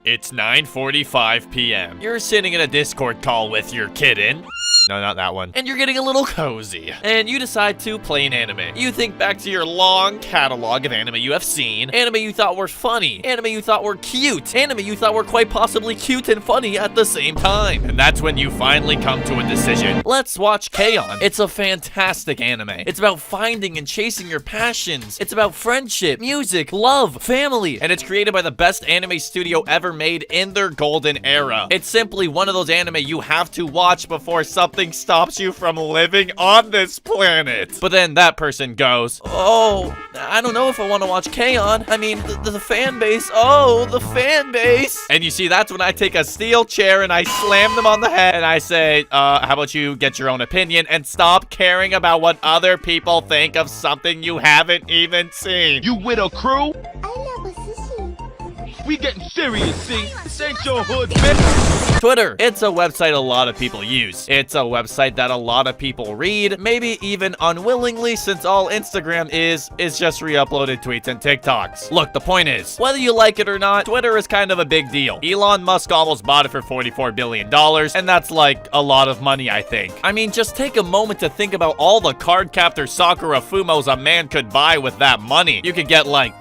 It's 9:45 p.m. You're sitting in a Discord call with your kitten. No, not that one. And you're getting a little cozy. And you decide to play an anime. You think back to your long catalog of anime you have seen. Anime you thought were funny. Anime you thought were cute. Anime you thought were quite possibly cute and funny at the same time. And that's when you finally come to a decision. Let's watch K-On! It's a fantastic anime. It's about finding and chasing your passions. It's about friendship, music, love, family. And it's created by the best anime studio ever made in their golden era. It's simply one of those anime you have to watch before something stops you from living on this planet. But then that person goes, oh, I don't know if I want to watch K-On! I mean, the fan base, oh, the fan base. And you see, that's when I take a steel chair and I slam them on the head and I say, how about you get your own opinion and stop caring about what other people think of something you haven't even seen. You with a crew? I love a sushi. We getting serious, see? This ain't your hood, bitch. Twitter. It's a website a lot of people use. It's a website that a lot of people read, maybe even unwillingly, since all Instagram is just re-uploaded tweets and TikToks. Look, the point is, whether you like it or not, Twitter is kind of a big deal. Elon Musk almost bought it for $44 billion, and that's like a lot of money, I think. I mean, just take a moment to think about all the cardcaptor Sakura Fumos a man could buy with that money. You could get like,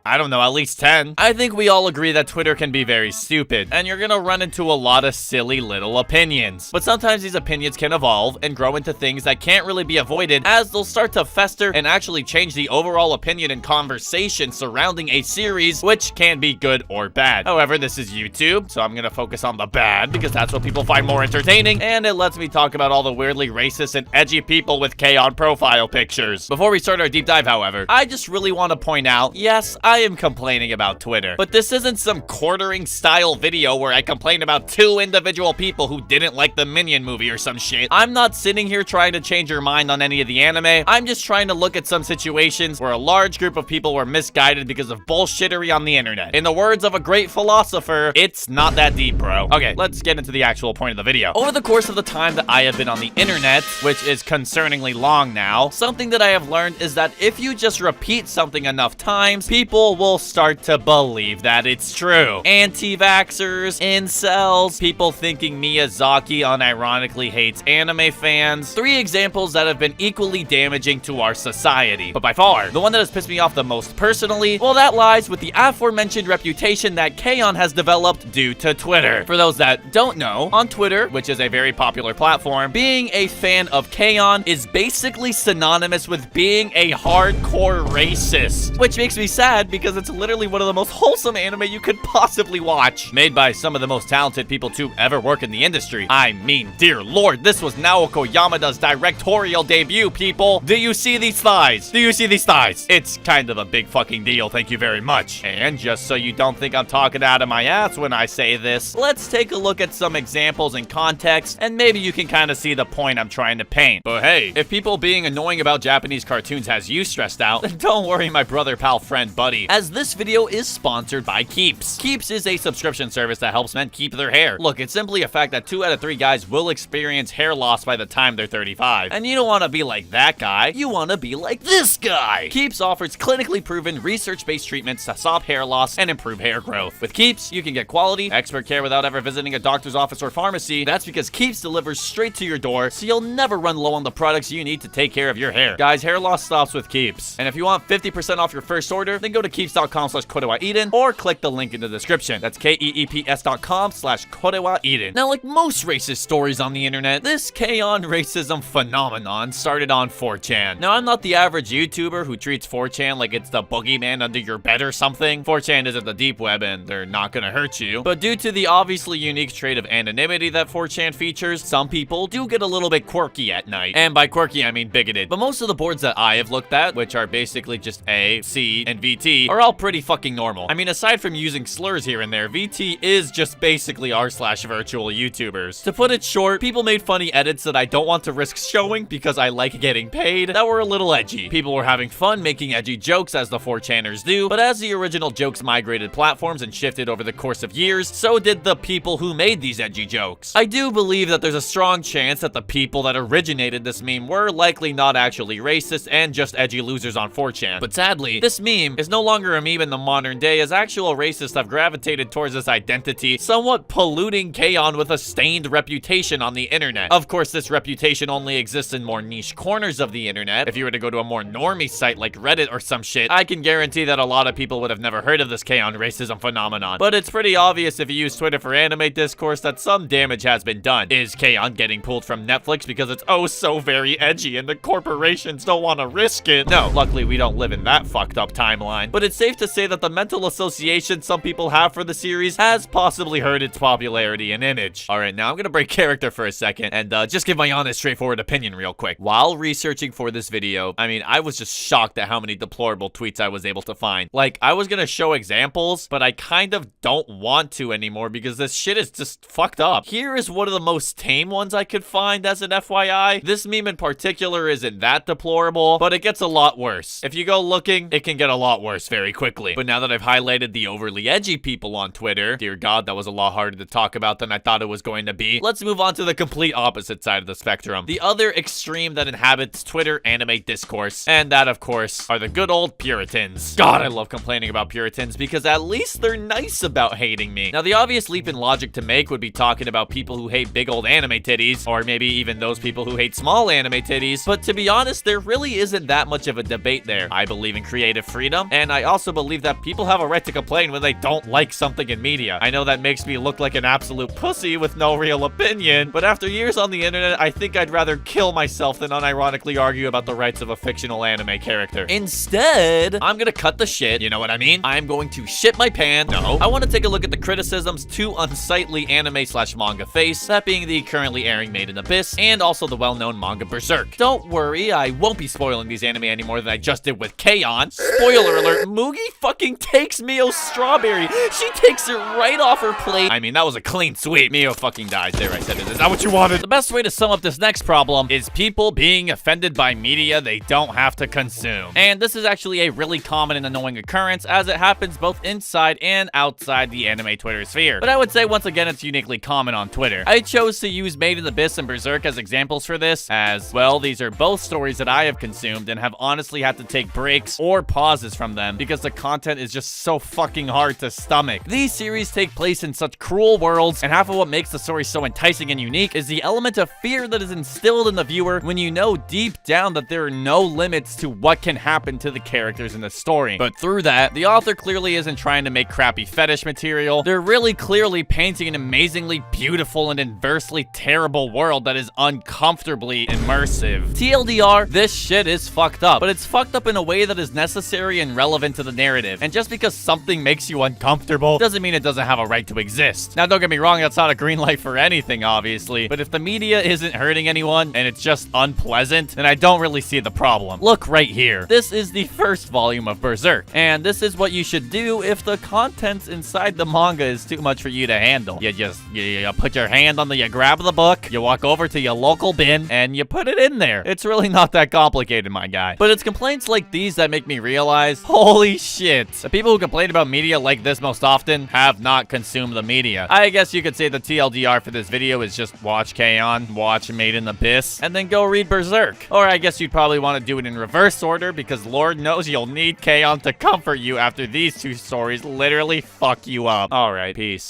I don't know, at least 10. I think we all agree that Twitter can be very stupid, and you're gonna run into a lot of silly little opinions. But sometimes these opinions can evolve and grow into things that can't really be avoided, as they'll start to fester and actually change the overall opinion and conversation surrounding a series, which can be good or bad. However, this is YouTube, so I'm gonna focus on the bad, because that's what people find more entertaining, and it lets me talk about all the weirdly racist and edgy people with K-On! Profile pictures. Before we start our deep dive, however, I just really want to point out, yes, I am complaining about Twitter, but this isn't some quartering style video where I complain about two individual people who didn't like the Minion movie or some shit. I'm not sitting here trying to change your mind on any of the anime. I'm just trying to look at some situations where a large group of people were misguided because of bullshittery on the internet. In the words of a great philosopher, it's not that deep, bro. Okay, let's get into the actual point of the video. Over the course of the time that I have been on the internet, which is concerningly long now, something that I have learned is that if you just repeat something enough times, people will start to believe that it's true. Anti-vaxxers, incels, people thinking Miyazaki unironically hates anime fans. 3 examples that have been equally damaging to our society. But by far, the one that has pissed me off the most personally, well, that lies with the aforementioned reputation that K-On! Has developed due to Twitter. For those that don't know, on Twitter, which is a very popular platform, being a fan of K-On! Is basically synonymous with being a hardcore racist. Which makes me sad because it's literally one of the most wholesome anime you could possibly watch. Made by some of the most talented people to ever work in the industry. I mean, dear lord, this was Naoko Yamada's directorial debut, people. Do you see these thighs? Do you see these thighs? It's kind of a big fucking deal, thank you very much. And just so you don't think I'm talking out of my ass when I say this, let's take a look at some examples and context, and maybe you can kind of see the point I'm trying to paint. But hey, if people being annoying about Japanese cartoons has you stressed out, then don't worry, my brother, pal, friend, buddy, as this video is sponsored by Keeps. Keeps is a subscription service that helps men keep their hair. Look, it's simply a fact that 2 out of 3 guys will experience hair loss by the time they're 35. And you don't want to be like that guy, you want to be like this guy. Keeps offers clinically proven, research-based treatments to stop hair loss and improve hair growth. With Keeps, you can get quality, expert care without ever visiting a doctor's office or pharmacy. That's because Keeps delivers straight to your door, so you'll never run low on the products you need to take care of your hair. Guys, hair loss stops with Keeps. And if you want 50% off your first order, then go to keeps.com/korewaiden or click the link in the description. That's keeps.com/korewaiden. Now, like most racist stories on the internet, this K-On! Racism phenomenon started on 4chan. Now, I'm not the average YouTuber who treats 4chan like it's the boogeyman under your bed or something. 4chan isn't the deep web and they're not gonna hurt you. But due to the obviously unique trait of anonymity that 4chan features, some people do get a little bit quirky at night. And by quirky, I mean bigoted. But most of the boards that I have looked at, which are basically just A, C, and VT, are all pretty fucking normal. I mean, aside from using slurs here and there, VT is just basically r/virtual YouTubers. To put it short, people made funny edits that I don't want to risk showing because I like getting paid that were a little edgy. People were having fun making edgy jokes as the 4chaners do, but as the original jokes migrated platforms and shifted over the course of years, so did the people who made these edgy jokes. I do believe that there's a strong chance that the people that originated this meme were likely not actually racist and just edgy losers on 4chan. But sadly, this meme is no longer a meme in the modern day, as actual racists have gravitated towards this identity, somewhat polluting K-On! With a stained reputation on the internet. Of course, this reputation only exists in more niche corners of the internet. If you were to go to a more normie site like Reddit or some shit, I can guarantee that a lot of people would have never heard of this K-On! Racism phenomenon. But it's pretty obvious if you use Twitter for anime discourse that some damage has been done. Is K-On! Getting pulled from Netflix because it's oh so very edgy and the corporations don't want to risk it? No, luckily we don't live in that fucked up timeline. But it's safe to say that the mental association some people have for the series has possibly hurt its popularity and image. Alright, now I'm gonna break character for a second and just give my honest, straightforward opinion real quick. While researching for this video, I mean, I was just shocked at how many deplorable tweets I was able to find. Like, I was gonna show examples, but I kind of don't want to anymore because this shit is just fucked up. Here is one of the most tame ones I could find as an FYI. This meme in particular isn't that deplorable, but it gets a lot worse. If you go looking, it can get a lot worse very quickly. But now that I've highlighted the overly edgy people on Twitter, dear God, that was a lot harder to talk about than I thought it was going to be. Let's move on to the complete opposite side of the spectrum. The other extreme that inhabits Twitter anime discourse. And that, of course, are the good old Puritans. God, I love complaining about Puritans because at least they're nice about hating me. Now, the obvious leap in logic to make would be talking about people who hate big old anime titties, or maybe even those people who hate small anime titties. But to be honest, there really isn't that much of a debate there. I believe in creative freedom, and I also believe that people have a right to complain when they don't like something in media. I know that makes me look like an absolute pussy with no real opinion, but after years on the internet, I think I'd rather kill myself than unironically argue about the rights of a fictional anime character. Instead, I'm gonna cut the shit, you know what I mean? I'm going to shit my pants. No, I want to take a look at the criticisms to unsightly anime/manga face, that being the currently airing Made in Abyss, and also the well-known manga Berserk. Don't worry, I won't be spoiling these anime any more than I just did with K-On! Spoiler alert, Mugi fucking takes Mio's strawberry. She takes it right off her plate. I mean, that was a clean sweep. Mio fucking dies. There, I said it. Is that what you wanted? The best way to sum up this next problem is people being offended by media they don't have to consume. And this is actually a really common and annoying occurrence, as it happens both inside and outside the anime Twitter sphere. But I would say once again it's uniquely common on Twitter. I chose to use Made in Abyss and Berserk as examples for this, as, well, these are both stories that I have consumed and have honestly had to take breaks or pauses from them because the content is just so fucking hard to stomach. These series take place in such cruel worlds, and half of what makes the story so enticing and unique is the element of fear that is instilled in the viewer when you know deep down that there are no limits to what can happen to the characters in the story. But through that, the author clearly isn't trying to make crappy fetish material. They're really clearly painting an amazingly beautiful and inversely terrible world that is uncomfortably immersive. TLDR, this shit is fucked up, but it's fucked up in a way that is necessary and relevant to the narrative. And just because something makes you uncomfortable doesn't mean it doesn't have a right to exist. Now, don't get me wrong, that's not a green light for anything, obviously, but if the media isn't hurting anyone and it's just unpleasant, then I don't really see the problem. Look right here. This is the first volume of Berserk, and this is what you should do if the contents inside the manga is too much for you to handle. You put your hand on you grab the book, you walk over to your local bin, and you put it in there. It's really not that complicated, my guy. But it's complaints like these that make me realize, holy shit, the people who complain about media like this most often have not consumed the media. I guess you could say the TLDR for this video is just watch K-On!, watch Made in Abyss, and then go read Berserk. Or I guess you'd probably want to do it in reverse order, because Lord knows you'll need K-On! To comfort you after these two stories literally fuck you up. Alright, peace.